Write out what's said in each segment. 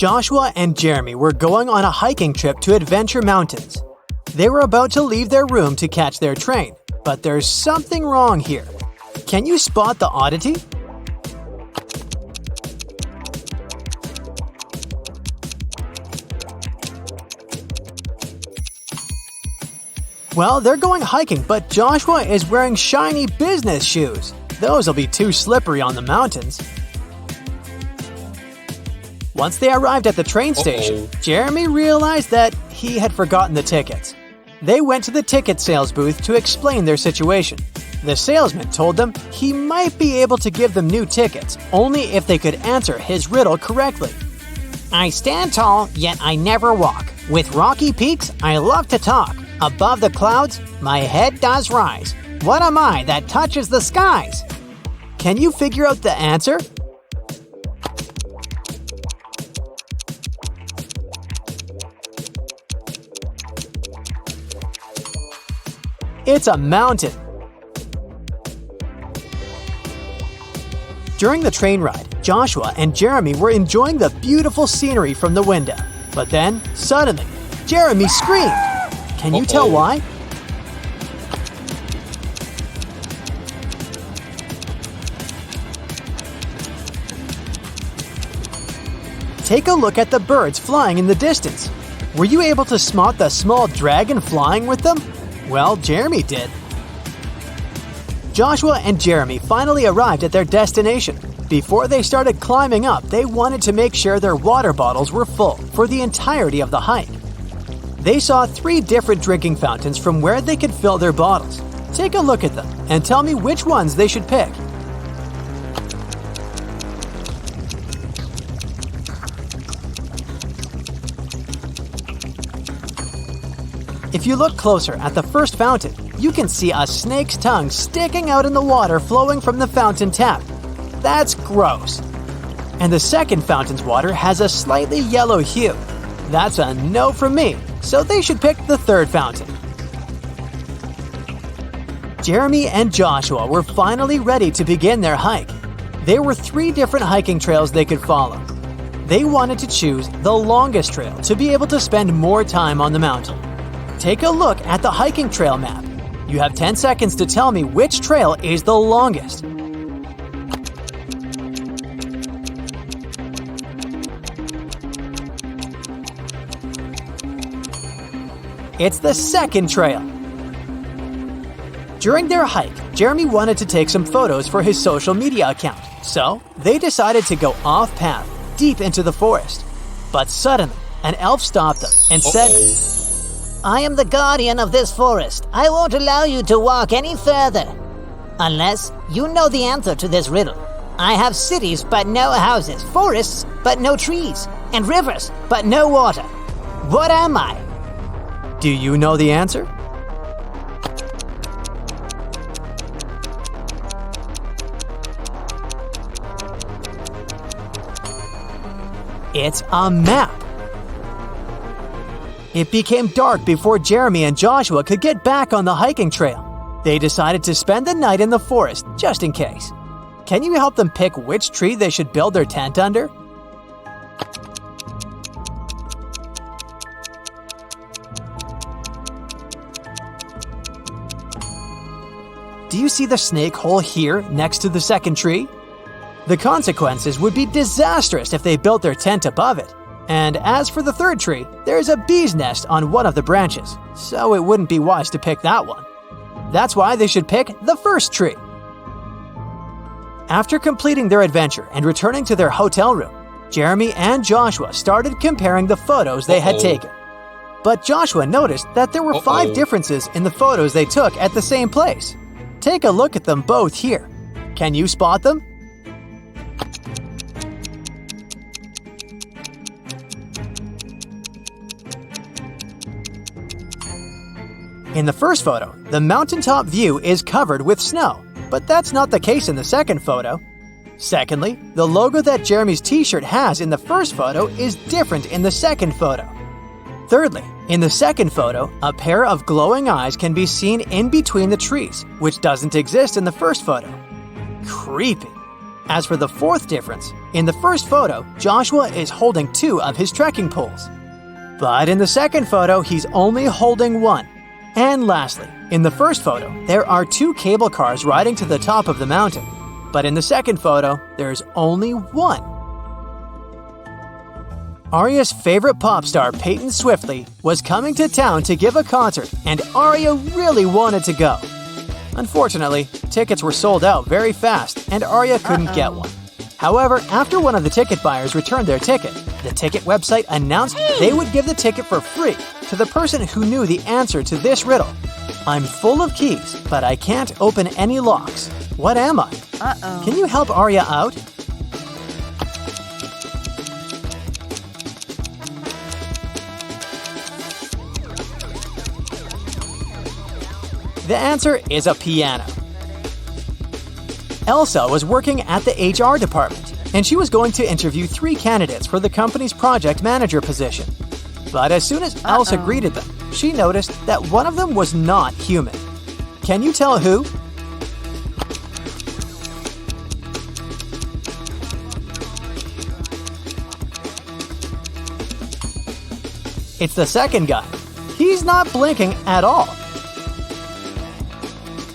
Joshua and Jeremy were going on a hiking trip to Adventure Mountains. They were about to leave their room to catch their train, but there's something wrong here. Can you spot the oddity? Well, they're going hiking, but Joshua is wearing shiny business shoes. Those will be too slippery on the mountains. Once they arrived at the train station, Jeremy realized that he had forgotten the tickets. They went to the ticket sales booth to explain their situation. The salesman told them he might be able to give them new tickets only if they could answer his riddle correctly. I stand tall, yet I never walk. With rocky peaks, I love to talk. Above the clouds, my head does rise. What am I that touches the skies? Can you figure out the answer? It's a mountain. During the train ride, Joshua and Jeremy were enjoying the beautiful scenery from the window. But then, suddenly, Jeremy screamed. Can you tell why? Take a look at the birds flying in the distance. Were you able to spot the small dragon flying with them? Well, Jeremy did. Joshua and Jeremy finally arrived at their destination. Before they started climbing up, they wanted to make sure their water bottles were full for the entirety of the hike. They saw 3 different drinking fountains from where they could fill their bottles. Take a look at them and tell me which ones they should pick. If you look closer at the first fountain, you can see a snake's tongue sticking out in the water flowing from the fountain tap. That's gross. And the second fountain's water has a slightly yellow hue. That's a no from me, so they should pick the third fountain. Jeremy and Joshua were finally ready to begin their hike. There were 3 different hiking trails they could follow. They wanted to choose the longest trail to be able to spend more time on the mountain. Take a look at the hiking trail map. You have 10 seconds to tell me which trail is the longest. It's the second trail. During their hike, Jeremy wanted to take some photos for his social media account, so they decided to go off-path, deep into the forest. But suddenly, an elf stopped them and said, I am the guardian of this forest. I won't allow you to walk any further. Unless you know the answer to this riddle. I have cities but no houses, forests but no trees, and rivers but no water. What am I? Do you know the answer? It's a map. It became dark before Jeremy and Joshua could get back on the hiking trail. They decided to spend the night in the forest, just in case. Can you help them pick which tree they should build their tent under? Do you see the snake hole here next to the second tree? The consequences would be disastrous if they built their tent above it. And as for the third tree, there's a bee's nest on one of the branches, so it wouldn't be wise to pick that one. That's why they should pick the first tree. After completing their adventure and returning to their hotel room, Jeremy and Joshua started comparing the photos they had taken. But Joshua noticed that there were 5 differences in the photos they took at the same place. Take a look at them both here. Can you spot them? In the first photo, the mountaintop view is covered with snow, but that's not the case in the second photo. Secondly, the logo that Jeremy's t-shirt has in the first photo is different in the second photo. Thirdly, in the second photo, a pair of glowing eyes can be seen in between the trees, which doesn't exist in the first photo. Creepy. As for the fourth difference, in the first photo, Joshua is holding 2 of his trekking poles. But in the second photo, he's only holding 1. And lastly, in the first photo, there are 2 cable cars riding to the top of the mountain. But in the second photo, there's only 1. Arya's favorite pop star, Peyton Swiftly, was coming to town to give a concert, and Arya really wanted to go. Unfortunately, tickets were sold out very fast, and Arya couldn't get one. However, after one of the ticket buyers returned their ticket, the ticket website announced they would give the ticket for free to the person who knew the answer to this riddle. I'm full of keys, but I can't open any locks. What am I? Can you help Arya out? The answer is a piano. Elsa was working at the HR department, and she was going to interview 3 candidates for the company's project manager position. But as soon as Elsa greeted them, she noticed that one of them was not human. Can you tell who? It's the second guy. He's not blinking at all.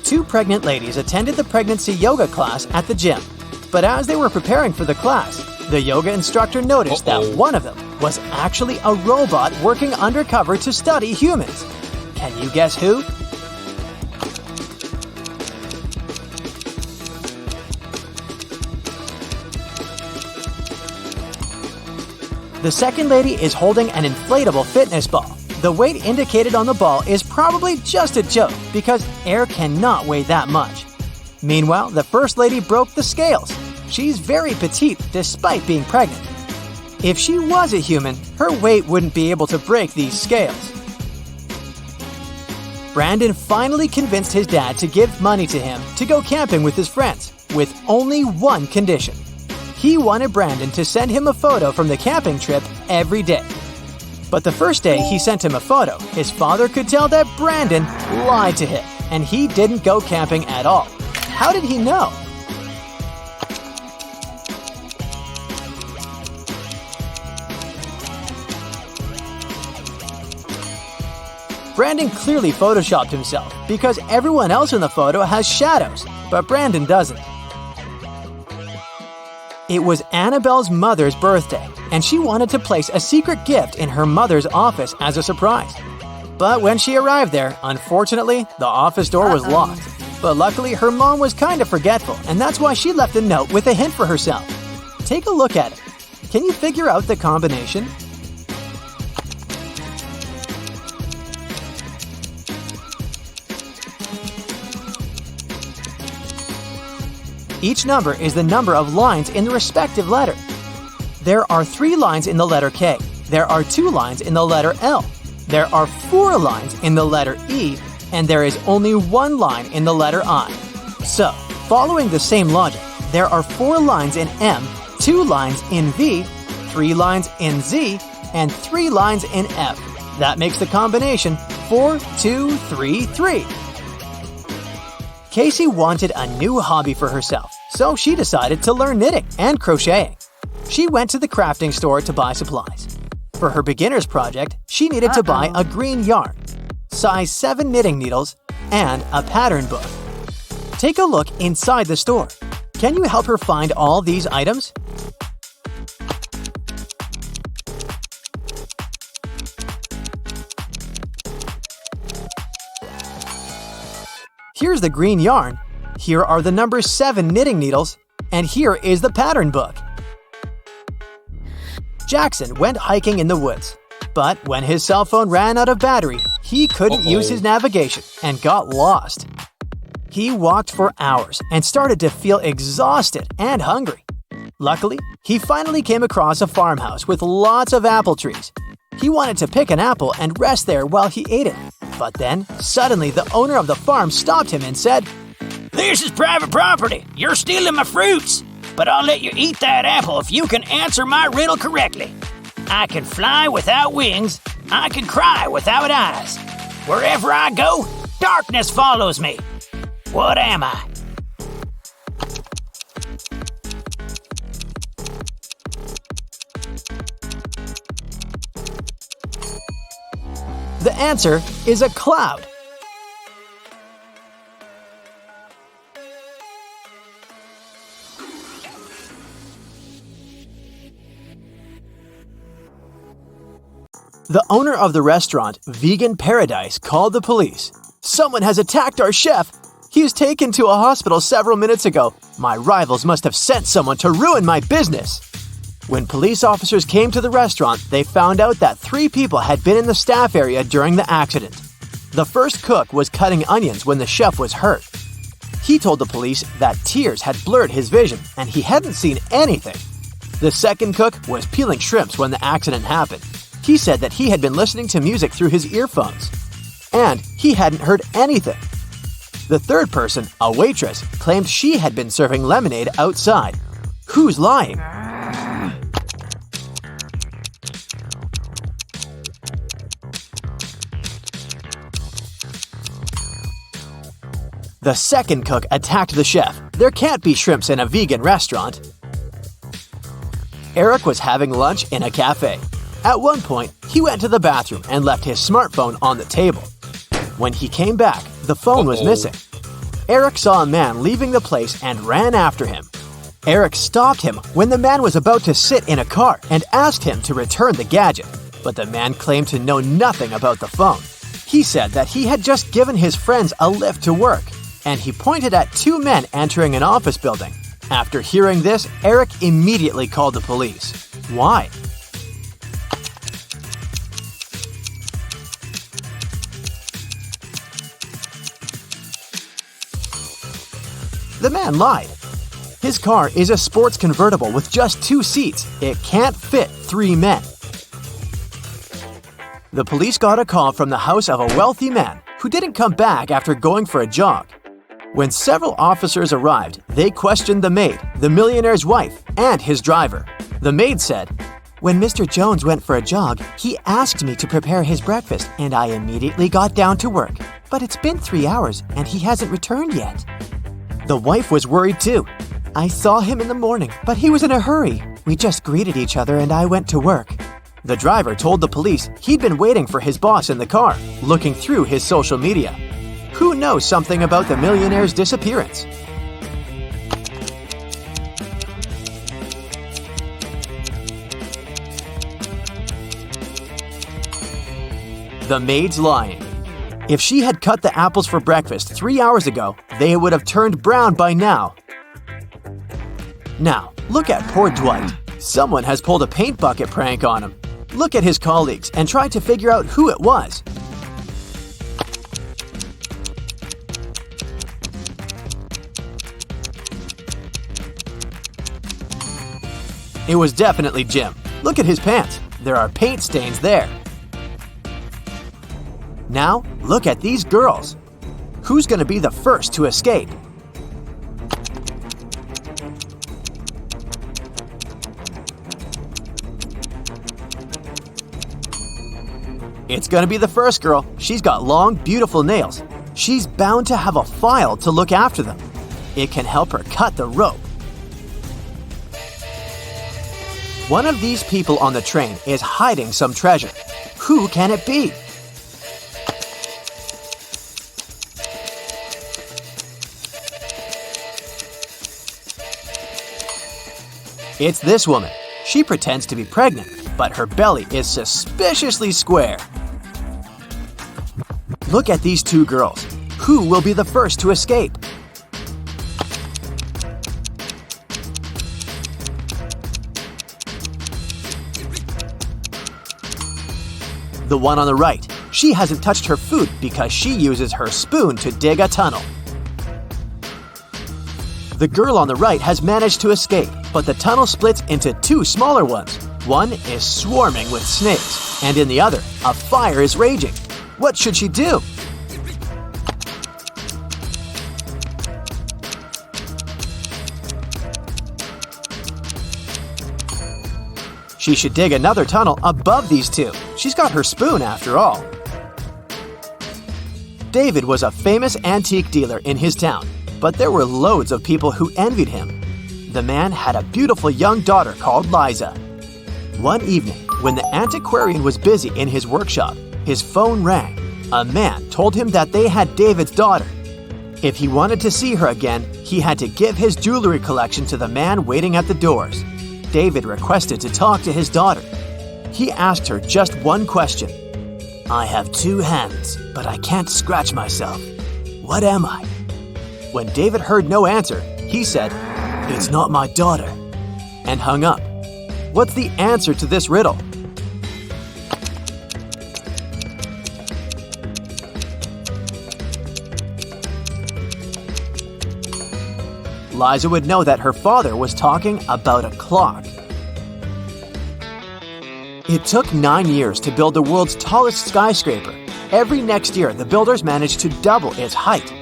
2 pregnant ladies attended the pregnancy yoga class at the gym. But as they were preparing for the class, the yoga instructor noticed that one of them was actually a robot working undercover to study humans. Can you guess who? The second lady is holding an inflatable fitness ball. The weight indicated on the ball is probably just a joke because air cannot weigh that much. Meanwhile, the first lady broke the scales. She's very petite despite being pregnant. If she was a human, her weight wouldn't be able to break these scales. Brandon finally convinced his dad to give money to him to go camping with his friends, with only one condition. He wanted Brandon to send him a photo from the camping trip every day. But the first day he sent him a photo, his father could tell that Brandon lied to him, and he didn't go camping at all. How did he know? Brandon clearly photoshopped himself because everyone else in the photo has shadows, but Brandon doesn't. It was Annabelle's mother's birthday, and she wanted to place a secret gift in her mother's office as a surprise. But when she arrived there, unfortunately, the office door was locked. But luckily, her mom was kind of forgetful, and that's why she left a note with a hint for herself. Take a look at it. Can you figure out the combination? Each number is the number of lines in the respective letter. There are 3 lines in the letter K. There are 2 lines in the letter L. There are 4 lines in the letter E, and there is only 1 line in the letter I. So, following the same logic, there are 4 lines in M, 2 lines in V, 3 lines in Z, and 3 lines in F. That makes the combination 4, 2, 3, 3. Casey wanted a new hobby for herself, so she decided to learn knitting and crocheting. She went to the crafting store to buy supplies. For her beginner's project, she needed to buy a green yarn, size 7 knitting needles, and a pattern book. Take a look inside the store. Can you help her find all these items? Here's the green yarn, here are the number 7 knitting needles, and here is the pattern book. Jackson went hiking in the woods, but when his cell phone ran out of battery, he couldn't use his navigation and got lost. He walked for hours and started to feel exhausted and hungry. Luckily, he finally came across a farmhouse with lots of apple trees. He wanted to pick an apple and rest there while he ate it. But then, suddenly the owner of the farm stopped him and said, "This is private property. You're stealing my fruits. But I'll let you eat that apple if you can answer my riddle correctly. I can fly without wings. I can cry without eyes. Wherever I go, darkness follows me. What am I?" The answer is a cloud. The owner of the restaurant, Vegan Paradise, called the police. "Someone has attacked our chef. He was taken to a hospital several minutes ago. My rivals must have sent someone to ruin my business." When police officers came to the restaurant, they found out that 3 people had been in the staff area during the accident. The first cook was cutting onions when the chef was hurt. He told the police that tears had blurred his vision and he hadn't seen anything. The second cook was peeling shrimps when the accident happened. He said that he had been listening to music through his earphones, and he hadn't heard anything. The third person, a waitress, claimed she had been serving lemonade outside. Who's lying? The second cook attacked the chef. There can't be shrimps in a vegan restaurant. Eric was having lunch in a cafe. At one point, he went to the bathroom and left his smartphone on the table. When he came back, the phone was missing. Eric saw a man leaving the place and ran after him. Eric stopped him when the man was about to sit in a car and asked him to return the gadget, but the man claimed to know nothing about the phone. He said that he had just given his friends a lift to work, and he pointed at 2 men entering an office building. After hearing this, Eric immediately called the police. Why? The man lied. His car is a sports convertible with just 2 seats. It can't fit 3 men. The police got a call from the house of a wealthy man who didn't come back after going for a jog. When several officers arrived, they questioned the maid, the millionaire's wife, and his driver. The maid said, "When Mr. Jones went for a jog, he asked me to prepare his breakfast, and I immediately got down to work. But it's been 3 hours, and he hasn't returned yet." The wife was worried too. "I saw him in the morning, but he was in a hurry. We just greeted each other and I went to work." The driver told the police he'd been waiting for his boss in the car, looking through his social media. Who knows something about the millionaire's disappearance? The maid's lying. If she had cut the apples for breakfast 3 hours ago, they would have turned brown by now. Now, look at poor Dwight. Someone has pulled a paint bucket prank on him. Look at his colleagues and try to figure out who it was. It was definitely Jim. Look at his pants. There are paint stains there. Now, look at these girls. Who's going to be the first to escape? It's going to be the first girl. She's got long, beautiful nails. She's bound to have a file to look after them. It can help her cut the rope. One of these people on the train is hiding some treasure. Who can it be? It's this woman. She pretends to be pregnant, but her belly is suspiciously square. Look at these 2 girls. Who will be the first to escape? The one on the right. She hasn't touched her food because she uses her spoon to dig a tunnel. The girl on the right has managed to escape, but the tunnel splits into 2 smaller ones. One is swarming with snakes, and in the other, a fire is raging. What should she do? She should dig another tunnel above these 2. She's got her spoon after all. David was a famous antique dealer in his town, but there were loads of people who envied him. The man had a beautiful young daughter called Liza. One evening, when the antiquarian was busy in his workshop, His phone rang. A man told him that they had David's daughter. If he wanted to see her again, he had to give his jewelry collection to the man waiting at the doors. David requested to talk to his daughter. He asked her just one question. "I have 2 hands, but I can't scratch myself. What am I?" When David heard no answer, he said, "It's not my daughter," and hung up. What's the answer to this riddle? Liza would know that her father was talking about a clock. It took 9 years to build the world's tallest skyscraper. Every next year, the builders managed to double its height.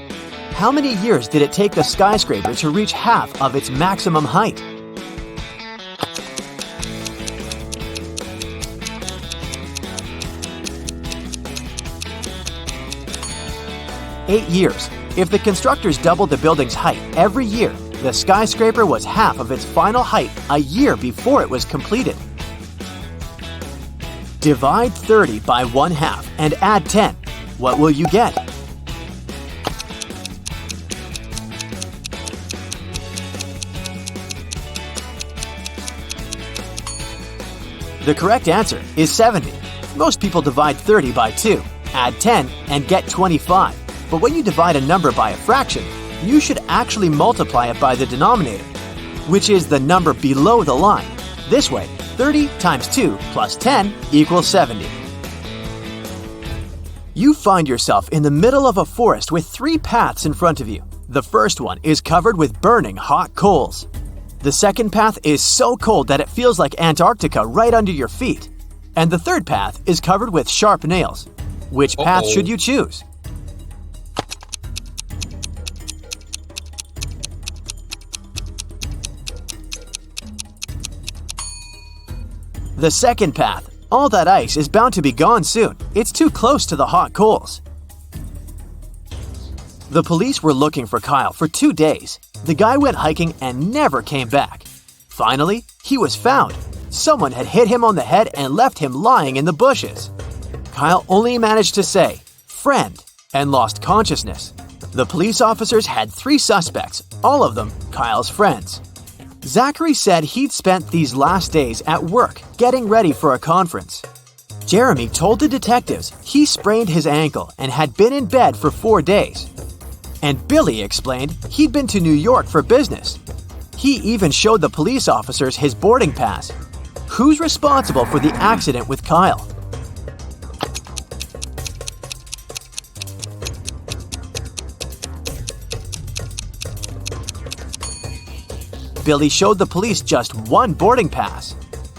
How many years did it take the skyscraper to reach half of its maximum height? Eight years. If the constructors doubled the building's height every year, the skyscraper was half of its final height a year before it was completed. Divide 30 by 1/2 and add 10. What will you get? The correct answer is 70. Most people divide 30 by 2, add 10, and get 25. But when you divide a number by a fraction, you should actually multiply it by the denominator, which is the number below the line. This way, 30 times 2 plus 10 equals 70. You find yourself in the middle of a forest with 3 paths in front of you. The first one is covered with burning hot coals. The second path is so cold that it feels like Antarctica right under your feet. And the third path is covered with sharp nails. Which path should you choose? The second path. All that ice is bound to be gone soon. It's too close to the hot coals. The police were looking for Kyle for 2 days. The guy went hiking and never came back. Finally, he was found. Someone had hit him on the head and left him lying in the bushes. Kyle only managed to say, "Friend," and lost consciousness. The police officers had 3 suspects, all of them Kyle's friends. Zachary said he'd spent these last days at work getting ready for a conference. Jeremy told the detectives he sprained his ankle and had been in bed for 4 days. And Billy explained he'd been to New York for business. He even showed the police officers his boarding pass. Who's responsible for the accident with Kyle? Billy showed the police just 1 boarding pass.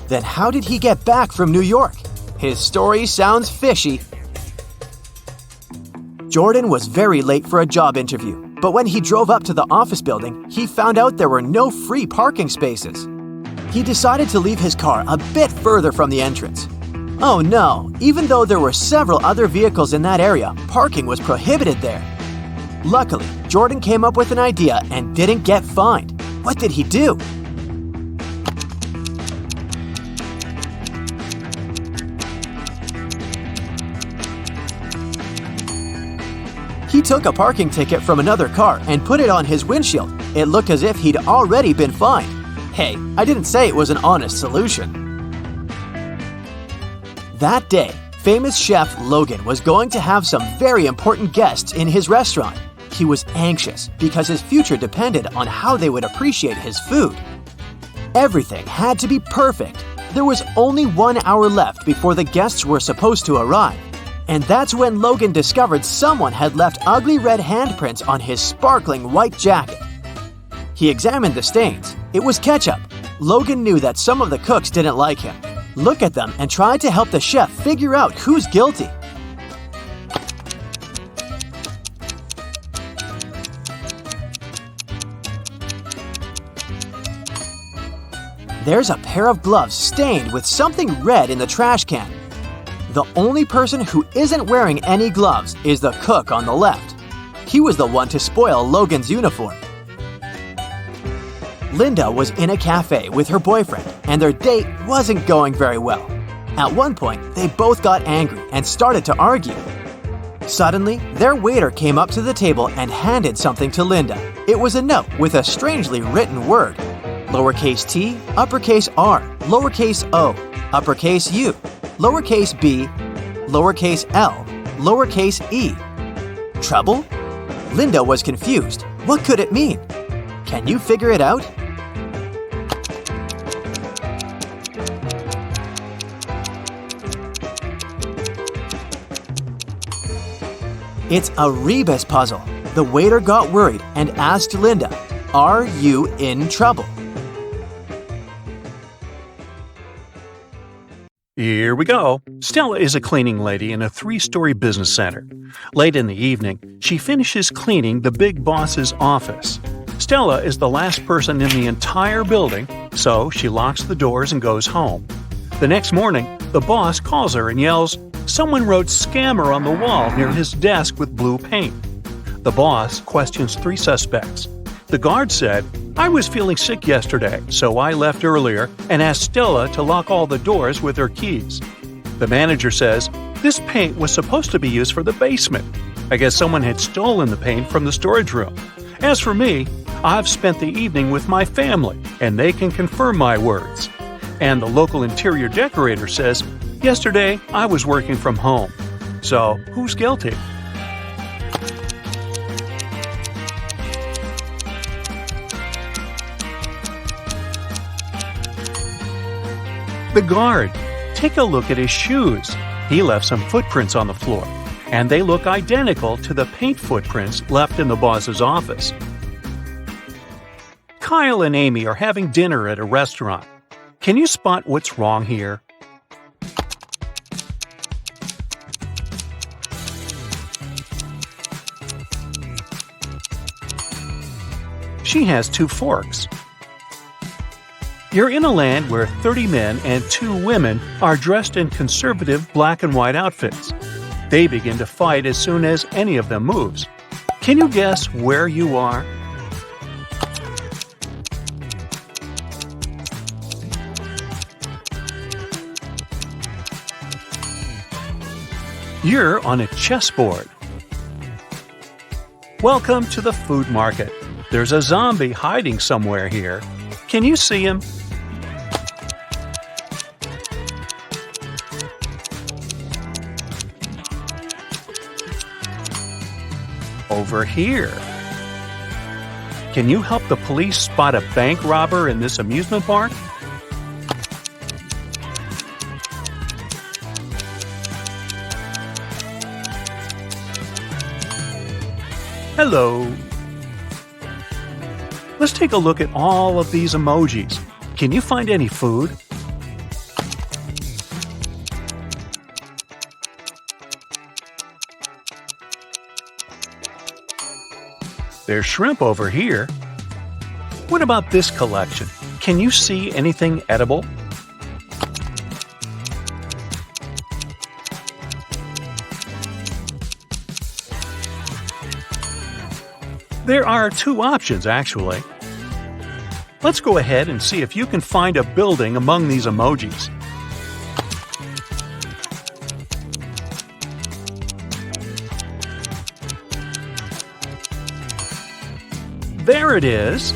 Then how did he get back from New York? His story sounds fishy. Jordan was very late for a job interview, but when he drove up to the office building, he found out there were no free parking spaces. He decided to leave his car a bit further from the entrance. Oh no, even though there were several other vehicles in that area, parking was prohibited there. Luckily, Jordan came up with an idea and didn't get fined. What did he do? He took a parking ticket from another car and put it on his windshield. It looked as if he'd already been fined. Hey, I didn't say it was an honest solution. That day, famous chef Logan was going to have some very important guests in his restaurant. He was anxious because his future depended on how they would appreciate his food. Everything had to be perfect. There was only 1 hour left before the guests were supposed to arrive. And that's when Logan discovered someone had left ugly red handprints on his sparkling white jacket. He examined the stains. It was ketchup. Logan knew that some of the cooks didn't like him. Look at them and try to help the chef figure out who's guilty. There's a pair of gloves stained with something red in the trash can. The only person who isn't wearing any gloves is the cook on the left. He was the one to spoil Logan's uniform. Linda was in a cafe with her boyfriend, and their date wasn't going very well. At one point, they both got angry and started to argue. Suddenly, their waiter came up to the table and handed something to Linda. It was a note with a strangely written word. Lowercase t, uppercase r, lowercase o, uppercase u, lowercase b, lowercase l, lowercase e. Trouble? Linda was confused. What could it mean? Can you figure it out? It's a rebus puzzle. The waiter got worried and asked Linda, "Are you in trouble?" Here we go. Stella is a cleaning lady in a 3-story business center. Late in the evening, she finishes cleaning the big boss's office. Stella is the last person in the entire building, so she locks the doors and goes home. The next morning, the boss calls her and yells, "Someone wrote scammer on the wall near his desk with blue paint." The boss questions 3 suspects. The guard said, "I was feeling sick yesterday, so I left earlier and asked Stella to lock all the doors with her keys." The manager says, "This paint was supposed to be used for the basement. I guess someone had stolen the paint from the storage room. As for me, I've spent the evening with my family, and they can confirm my words." And the local interior decorator says, "Yesterday, I was working from home." So, who's guilty? The guard. Take a look at his shoes. He left some footprints on the floor, and they look identical to the paint footprints left in the boss's office. Kyle and Amy are having dinner at a restaurant. Can you spot what's wrong here? She has 2 forks. You're in a land where 30 men and 2 women are dressed in conservative black and white outfits. They begin to fight as soon as any of them moves. Can you guess where you are? You're on a chessboard. Welcome to the food market. There's a zombie hiding somewhere here. Can you see him? Over here. Can you help the police spot a bank robber in this amusement park? Hello. Let's take a look at all of these emojis. Can you find any food? There's shrimp over here. What about this collection? Can you see anything edible? There are 2 options, actually. Let's go ahead and see if you can find a building among these emojis. There it is.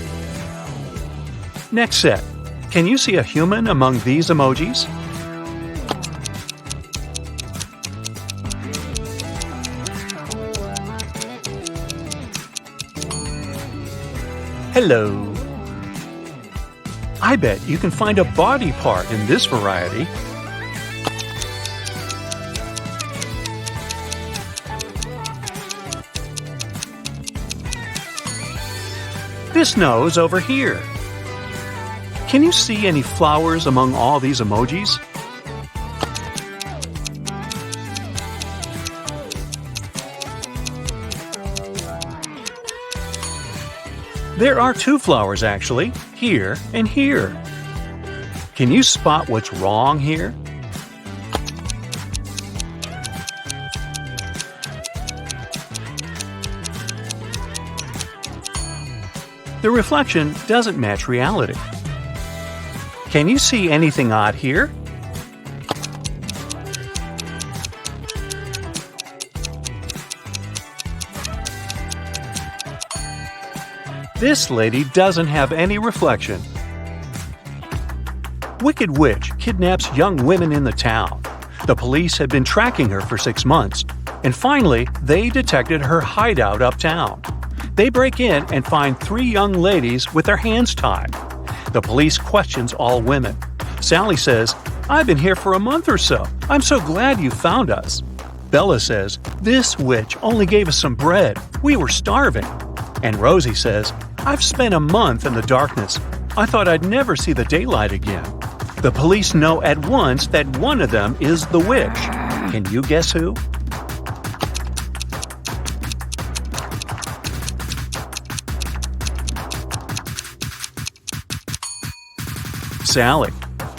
Next set. Can you see a human among these emojis? Hello. I bet you can find a body part in this variety. This nose over here. Can you see any flowers among all these emojis? There are 2 flowers actually, here and here. Can you spot what's wrong here? The reflection doesn't match reality. Can you see anything odd here? This lady doesn't have any reflection. Wicked Witch kidnaps young women in the town. The police had been tracking her for 6 months, and finally, they detected her hideout uptown. They break in and find 3 young ladies with their hands tied. The police questions all women. Sally says, "I've been here for a month or so. I'm so glad you found us." Bella says, "This witch only gave us some bread. We were starving." And Rosie says, "I've spent a month in the darkness. I thought I'd never see the daylight again." The police know at once that one of them is the witch. Can you guess who? Sally.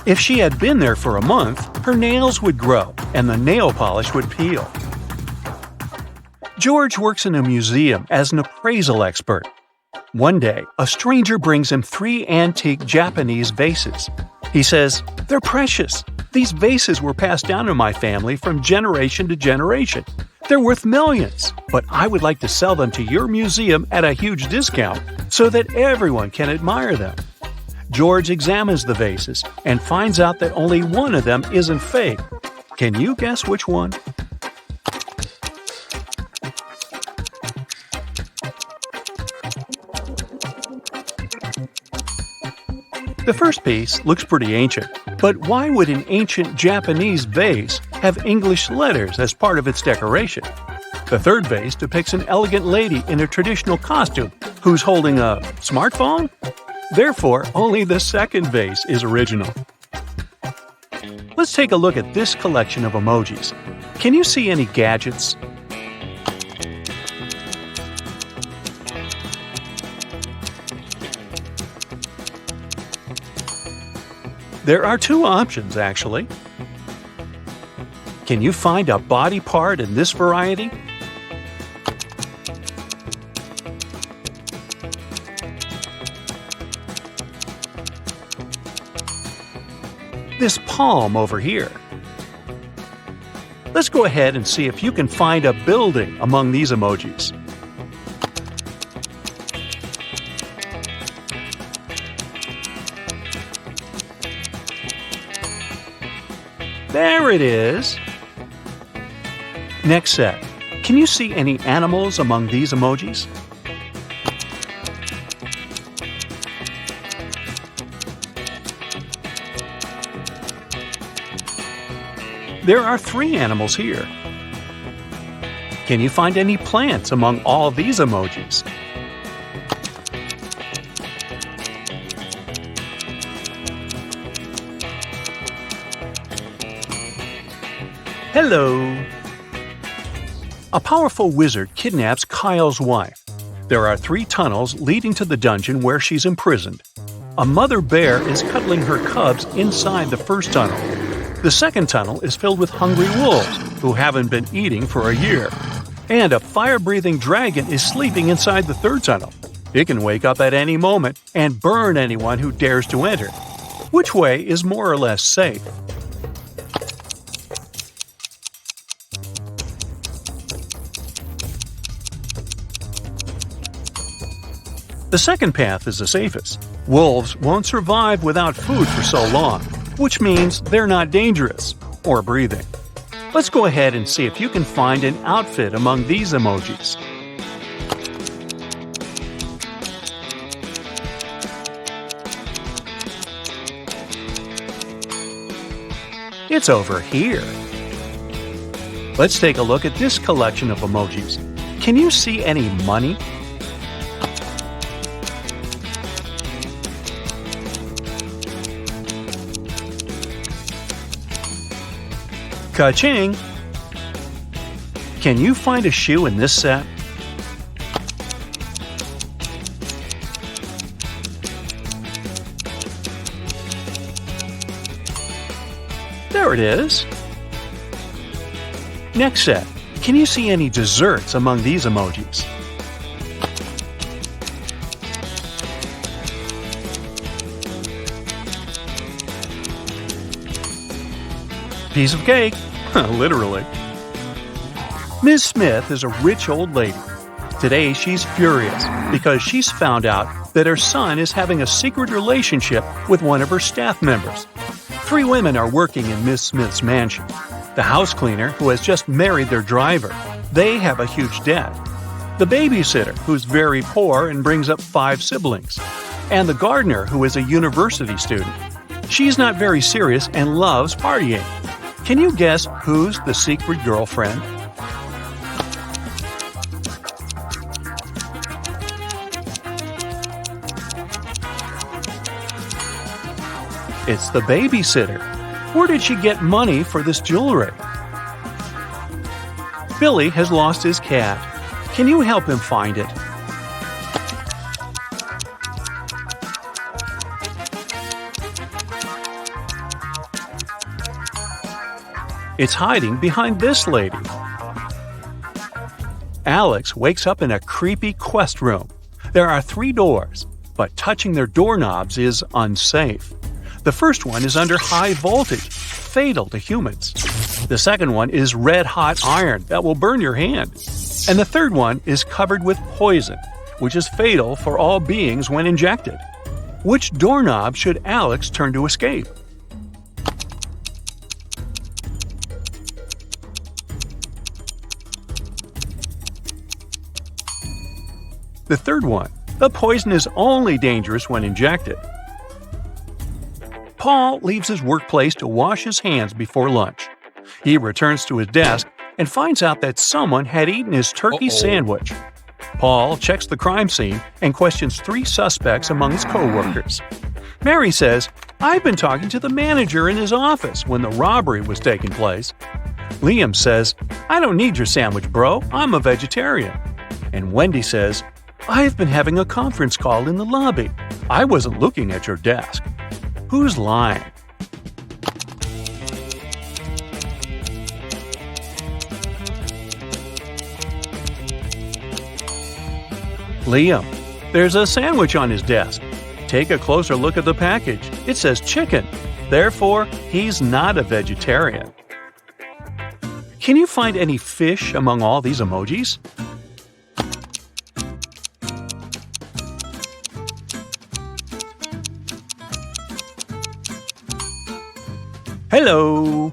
If she had been there for a month, her nails would grow and the nail polish would peel. George works in a museum as an appraisal expert. One day, a stranger brings him 3 antique Japanese vases. He says, "They're precious. These vases were passed down in my family from generation to generation. They're worth millions, but I would like to sell them to your museum at a huge discount so that everyone can admire them." George examines the vases and finds out that only one of them isn't fake. Can you guess which one? The first piece looks pretty ancient, but why would an ancient Japanese vase have English letters as part of its decoration? The third vase depicts an elegant lady in a traditional costume who's holding a smartphone? Therefore, only the second vase is original. Let's take a look at this collection of emojis. Can you see any gadgets? There are 2 options, actually. Can you find a body part in this variety? This palm over here. Let's go ahead and see if you can find a building among these emojis. There it is. Next set. Can you see any animals among these emojis? There are 3 animals here. Can you find any plants among all these emojis? Hello! A powerful wizard kidnaps Kyle's wife. There are 3 tunnels leading to the dungeon where she's imprisoned. A mother bear is cuddling her cubs inside the first tunnel. The second tunnel is filled with hungry wolves who haven't been eating for a year. And a fire-breathing dragon is sleeping inside the third tunnel. It can wake up at any moment and burn anyone who dares to enter. Which way is more or less safe? The second path is the safest. Wolves won't survive without food for so long, which means they're not dangerous or breathing. Let's go ahead and see if you can find an outfit among these emojis. It's over here. Let's take a look at this collection of emojis. Can you see any money? Ka-ching! Can you find a shoe in this set? There it is. Next set. Can you see any desserts among these emojis? Piece of cake. Literally. Ms. Smith is a rich old lady. Today, she's furious because she's found out that her son is having a secret relationship with one of her staff members. 3 women are working in Miss Smith's mansion. The house cleaner, who has just married their driver, they have a huge debt. The babysitter, who's very poor and brings up 5 siblings. And the gardener, who is a university student. She's not very serious and loves partying. Can you guess who's the secret girlfriend? It's the babysitter. Where did she get money for this jewelry? Billy has lost his cat. Can you help him find it? It's hiding behind this lady. Alex wakes up in a creepy quest room. There are 3 doors, but touching their doorknobs is unsafe. The first one is under high voltage, fatal to humans. The second one is red-hot iron that will burn your hand. And the third one is covered with poison, which is fatal for all beings when injected. Which doorknob should Alex turn to escape? The third one. The poison is only dangerous when injected. Paul leaves his workplace to wash his hands before lunch. He returns to his desk and finds out that someone had eaten his turkey sandwich. Paul checks the crime scene and questions 3 suspects among his co-workers. Mary says, "I've been talking to the manager in his office when the robbery was taking place." Liam says, "I don't need your sandwich, bro. I'm a vegetarian." And Wendy says, "I've been having a conference call in the lobby. I wasn't looking at your desk." Who's lying? Liam. There's a sandwich on his desk. Take a closer look at the package. It says chicken. Therefore, he's not a vegetarian. Can you find any fish among all these emojis? Hello!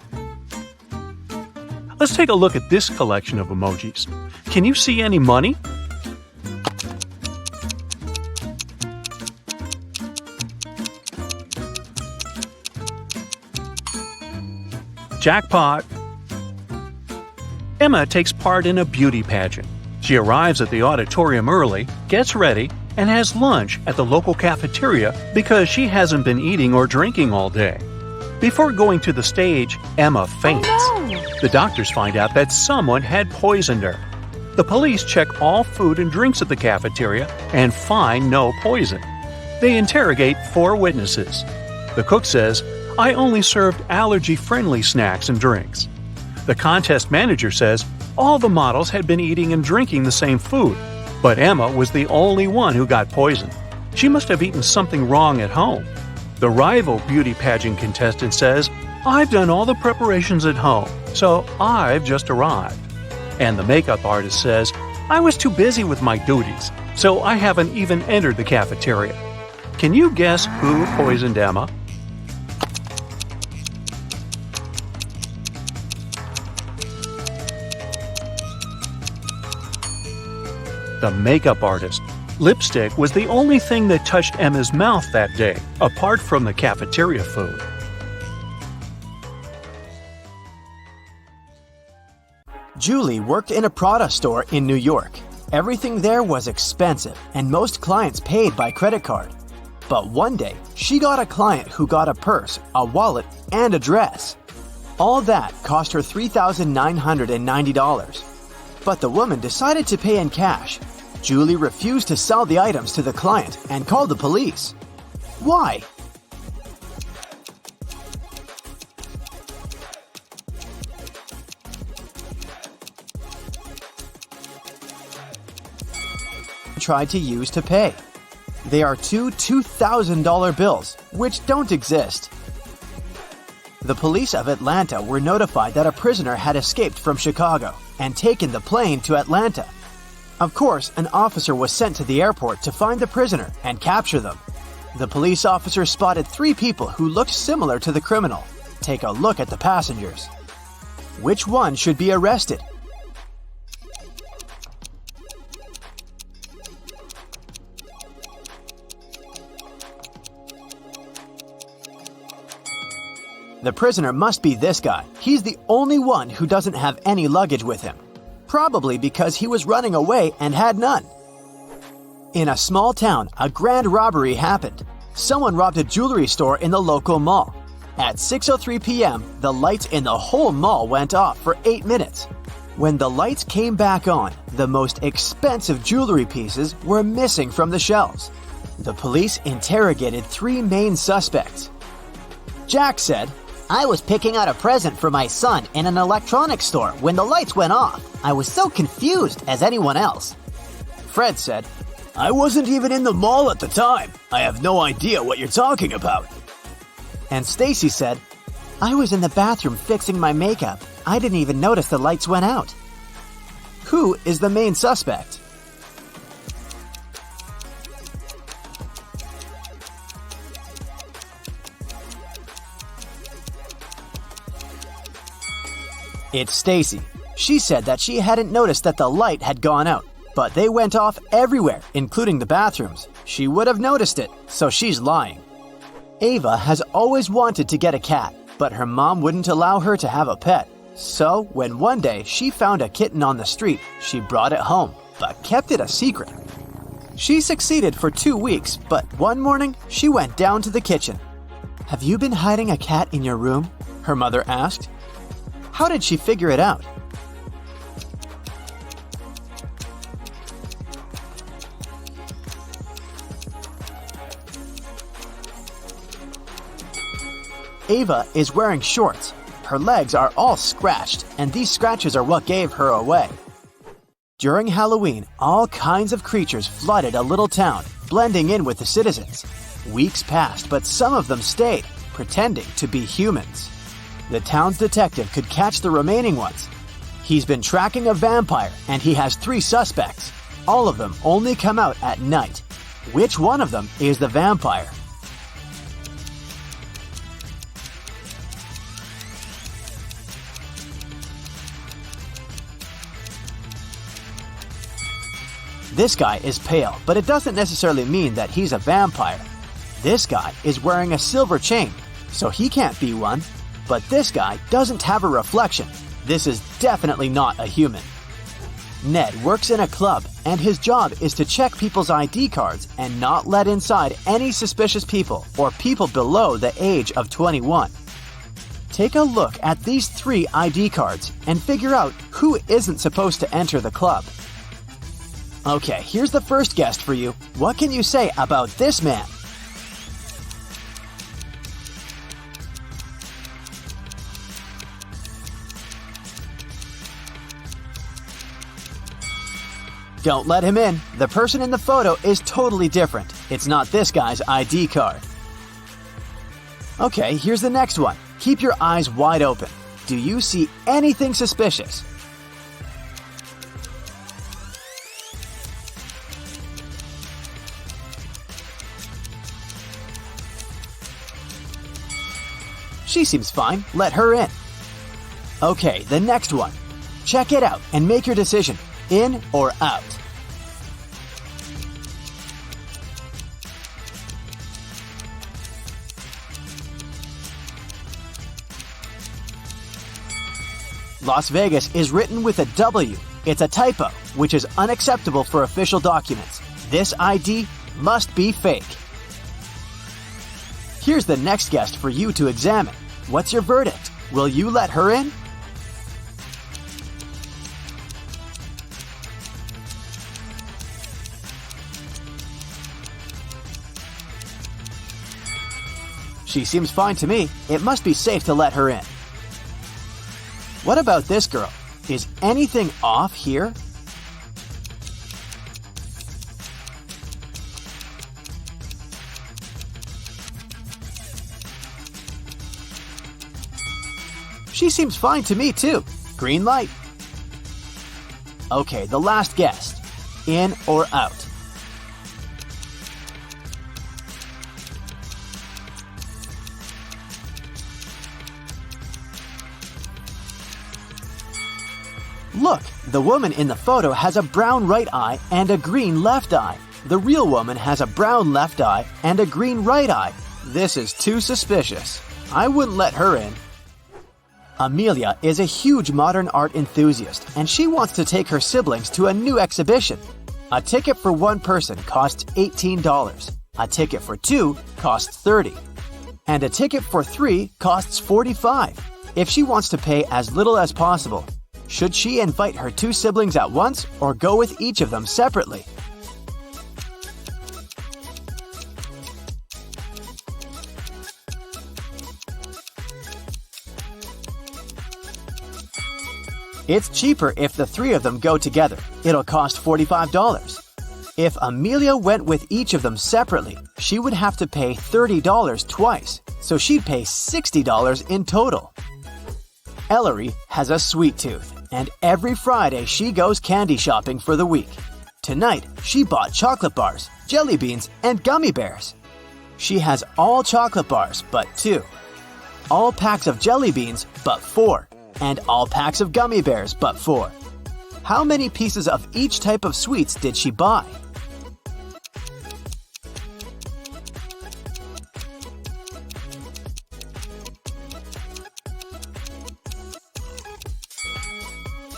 Let's take a look at this collection of emojis. Can you see any money? Jackpot! Emma takes part in a beauty pageant. She arrives at the auditorium early, gets ready, and has lunch at the local cafeteria because she hasn't been eating or drinking all day. Before going to the stage, Emma faints. Oh, no. The doctors find out that someone had poisoned her. The police check all food and drinks at the cafeteria and find no poison. They interrogate 4 witnesses. The cook says, "I only served allergy-friendly snacks and drinks." The contest manager says all the models had been eating and drinking the same food, but Emma was the only one who got poisoned. She must have eaten something wrong at home. The rival beauty pageant contestant says, "I've done all the preparations at home, so I've just arrived." And the makeup artist says, "I was too busy with my duties, so I haven't even entered the cafeteria." Can you guess who poisoned Emma? The makeup artist. Lipstick was the only thing that touched Emma's mouth that day, apart from the cafeteria food. Julie worked in a Prada store in New York. Everything there was expensive, and most clients paid by credit card. But one day, she got a client who got a purse, a wallet, and a dress. All that cost her $3,990. But the woman decided to pay in cash. Julie refused to sell the items to the client and called the police. Why? Tried to use to pay. They are 2 $2,000 bills, which don't exist. The police of Atlanta were notified that a prisoner had escaped from Chicago and taken the plane to Atlanta. Of course, an officer was sent to the airport to find the prisoner and capture them. The police officer spotted 3 people who looked similar to the criminal. Take a look at the passengers. Which one should be arrested? The prisoner must be this guy. He's the only one who doesn't have any luggage with him. Probably because he was running away and had none. In a small town, a grand robbery happened. Someone robbed a jewelry store in the local mall. At 6:03 p.m., the lights in the whole mall went off for 8 minutes. When the lights came back on, the most expensive jewelry pieces were missing from the shelves. The police interrogated 3 main suspects. Jack said, I was picking out a present for my son in an electronics store when the lights went off. I was so confused as anyone else. Fred said, I wasn't even in the mall at the time. I have no idea what you're talking about. And Stacy said, I was in the bathroom fixing my makeup. I didn't even notice the lights went out. Who is the main suspect? It's Stacy. She said that she hadn't noticed that the light had gone out, but they went off everywhere, including the bathrooms. She would have noticed it, so she's lying. Ava has always wanted to get a cat, but her mom wouldn't allow her to have a pet. So, when one day she found a kitten on the street, she brought it home, but kept it a secret. She succeeded for 2 weeks, but one morning she went down to the kitchen. Have you been hiding a cat in your room? Her mother asked. How did she figure it out? Ava is wearing shorts. Her legs are all scratched, and these scratches are what gave her away. During Halloween, all kinds of creatures flooded a little town, blending in with the citizens. Weeks passed, but some of them stayed, pretending to be humans. The town's detective could catch the remaining ones. He's been tracking a vampire, and he has 3 suspects. All of them only come out at night. Which one of them is the vampire? This guy is pale, but it doesn't necessarily mean that he's a vampire. This guy is wearing a silver chain, so he can't be one. But this guy doesn't have a reflection. This is definitely not a human. Ned works in a club, and his job is to check people's ID cards and not let inside any suspicious people or people below the age of 21. Take a look at these 3 ID cards and figure out who isn't supposed to enter the club. Okay, here's the first guest for you. What can you say about this man? Don't let him in. The person in the photo is totally different. It's not this guy's ID card. Okay, here's the next one. Keep your eyes wide open. Do you see anything suspicious? She seems fine. Let her in. Okay, the next one. Check it out and make your decision. In or out? Las Vegas is written with a W. It's a typo, which is unacceptable for official documents. This ID must be fake. Here's the next guest for you to examine. What's your verdict? Will you let her in? She seems fine to me. It must be safe to let her in. What about this girl? Is anything off here? She seems fine to me too. Green light. Okay, the last guest. in or out? Look, the woman in the photo has a brown right eye and a green left eye. The real woman has a brown left eye and a green right eye. This is too suspicious. I wouldn't let her in. Amelia is a huge modern art enthusiast, and she wants to take her siblings to a new exhibition. A ticket for one person costs $18. A ticket for two costs $30. And a ticket for three costs $45. If she wants to pay as little as possible, should she invite her two siblings at once or go with each of them separately? It's cheaper if the three of them go together. It'll cost $45. If Amelia went with each of them separately, she would have to pay $30 twice, so she'd pay $60 in total. Ellery has a sweet tooth, and every Friday she goes candy shopping for the week. Tonight, she bought chocolate bars, jelly beans, and gummy bears. She has all chocolate bars but 2, all packs of jelly beans but 4, and all packs of gummy bears but 4. How many pieces of each type of sweets did she buy?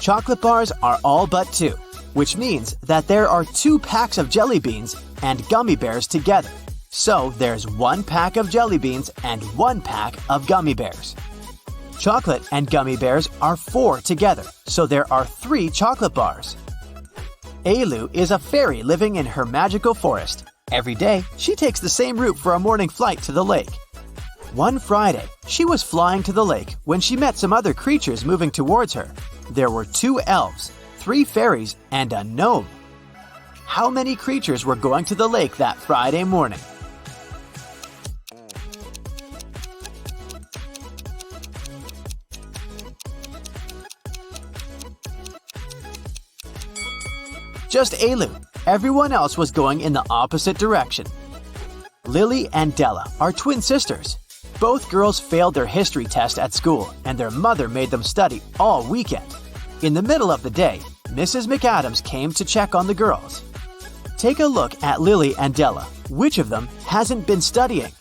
Chocolate bars are all but 2, which means that there are 2 packs of jelly beans and gummy bears together. So there's 1 pack of jelly beans and 1 pack of gummy bears. Chocolate and gummy bears are 4 together, so there are 3 chocolate bars. Ailu is a fairy living in her magical forest. Every day, she takes the same route for a morning flight to the lake. One Friday, she was flying to the lake when she met some other creatures moving towards her. There were 2 elves, 3 fairies, and a gnome. How many creatures were going to the lake that Friday morning? Just Ailu. Everyone else was going in the opposite direction. Lily and Della are twin sisters. Both girls failed their history test at school, and their mother made them study all weekend. In the middle of the day, Mrs. McAdams came to check on the girls. Take a look at Lily and Della. Which of them hasn't been studying?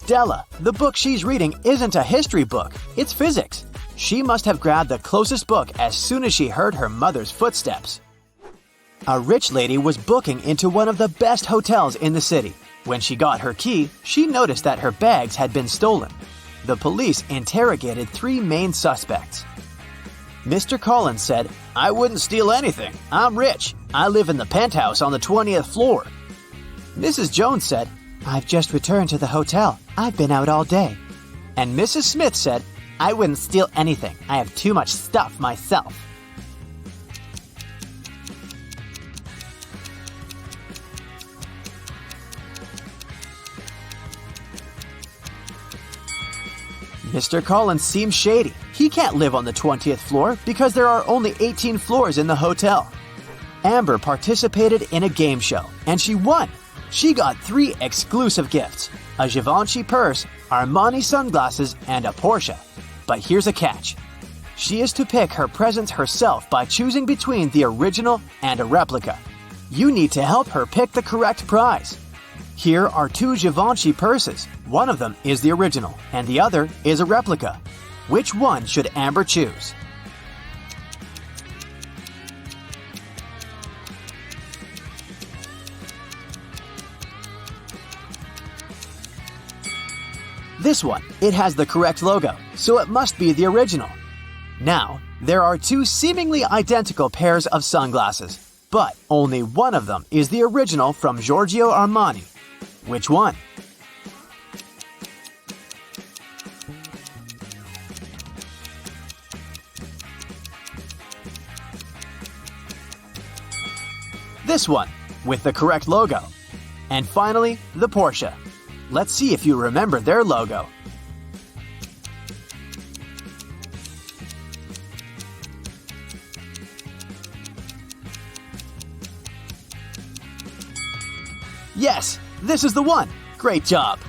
Della, the book she's reading isn't a history book, it's physics. She must have grabbed the closest book as soon as she heard her mother's footsteps. A rich lady was booking into one of the best hotels in the city. When she got her key, she noticed that her bags had been stolen. The police interrogated 3 main suspects. Mr. Collins said, "I wouldn't steal anything. I'm rich. I live in the penthouse on the 20th floor." Mrs. Jones said, "I've just returned to the hotel. I've been out all day." And Mrs. Smith said, "I wouldn't steal anything. I have too much stuff myself." Mr. Collins seems shady. He can't live on the 20th floor because there are only 18 floors in the hotel. Amber participated in a game show, and she won. She got 3 exclusive gifts: a Givenchy purse, Armani sunglasses, and a Porsche. But here's a catch. She is to pick her presents herself by choosing between the original and a replica. You need to help her pick the correct prize. Here are 2 Givenchy purses. One of them is the original, and the other is a replica. Which one should Amber choose? This one. It has the correct logo, so it must be the original. Now, there are 2 seemingly identical pairs of sunglasses, but only one of them is the original from Giorgio Armani. Which one? This one, with the correct logo. And finally, the Porsche. Let's see if you remember their logo. Yes, this is the one. Great job.